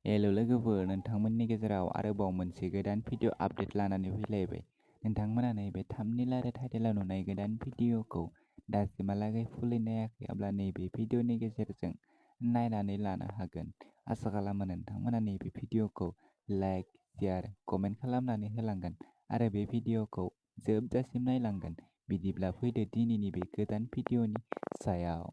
हेल' लोगोफोर, नोंथांमोननि गेजेराव आरोबाव मोनसे गोदान भिडिअ आपडेट लानानै फैलायबाय। नोंथांमोना नैबे थाम्बनेइल आरो टाइटेलाव नुनाय गोदान भिडिअखौ दासिमहालागै फुलै नायाखै, अब्ला नैबे भिडिअनि गेजेरजों नायनानै लानो हागोन। आसा खालामो नोंथांमोना नैबे भिडिअखौ लाइक, शेयार, कमेन्ट खालामनानै होलांगोन आरो बे भिडिअखौ जोबजासिम नायलांगोन। बिदिब्ला फैदो दिनैनि बे गोदान भिडिअनि सायाव।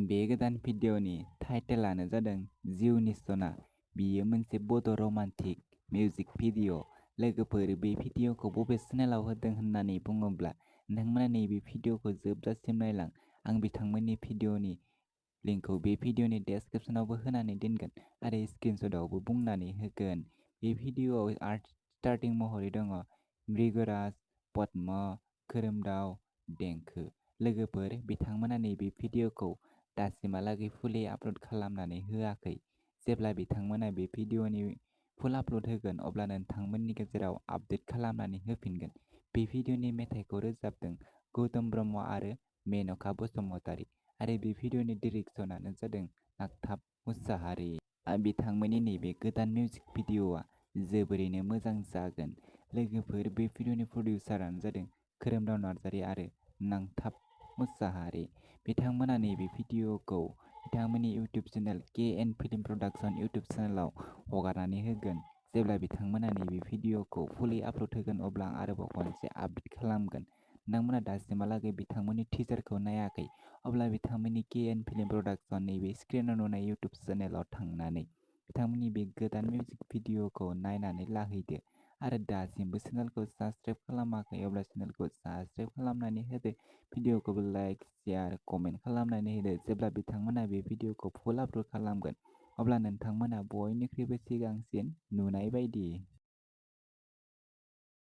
बे गोदान भिडिअनि टाइटेलानो जादों जिउनि सना। बियो मोनसे बड' रमान्टिक मिउजिक भिडिअ। लोगोफोर, बे भिडिअखौ बबे चेनेलाव होदों होननानै बुङोब्ला नोंथांमोना नैबे भिडिअखौ जोबजासिम नायलां। आं बिथांमोननि भिडिअनि लिंकखौ बे भिडिअनि डेस्क्रिप्शनावबो होनानै दोनगोन आरो स्क्रिनशटआवबो बुंनानै होगोन। बे भिडिअआव आर्ट स्टार्टिं महरै दङ मृगराज, पद्म, खोरोमदाव, देंखो। लोगोफोर, बिथांमोना नैबे भिडिअखौ दासिमहालागै फुलि आपल'ड खालामनानै होआखै। जेब्ला बिथांमोना बे भिडिअनि फुल आपल'ड होगोन, अब्ला नोंथांमोननि गेजेराव आपडेट खालामनानै होफिनगोन। बे भिडिअनि मेथाइखौ रोजाबदों गौतम ब्रह्म आरो मेनका बसुमतारी आरो बे भिडिअनि डिरेक्शनानो जादों नागथाब मुसाहारि। बिथांमोननि नैबे गोदान मिउजिक भिडिअआ जोबोरैनो मोजां जागोन। लोगोफोर, बे भिडिअनि प्रडिउसारानो जादों खोरोमदाव नार्जारी आरो नांथाब मुसाहारि। बिथांमोना नैबे भिडिअखौ बिथांमोननि YouTube channel K N. Film production YouTube चेनेलाव हगारनानै होगोन। जेब्ला बिथांमोना नैबे भिडिअखौ फुलि आपल'ड होगोन, अब्ला आं आरोबाव खनसे आपडेट खालामगोन। नोंथांमोना दासिमहालागै बिथांमोननि टिजारखौ नायाखै, अब्ला बिथांमोननि के.एन. फिल्म प्रडाक्शन नैबे स्क्रिनाव नुनाय इउटुब चेनेलाव थांनानै बिथांमोननि बे गोदान मिउजिक भिडिअखौ नायनानै लाहैदो आरो दासिमबो चेनेलखौ साबस्क्राइब खालामाखै, अब्ला चेनेलखौ साबस्क्राइब खालामनानै होदो। भिडिअखौबो लाइक, शेयार, कमेन्ट खालामनानै होदो। जेब्ला बिथांमोना बे भिडिअखौ फुल आपल'ड खालामगोन, अब्ला नोंथांमोना बयनिख्रुइबो सिगांसिन नुनाय बायदि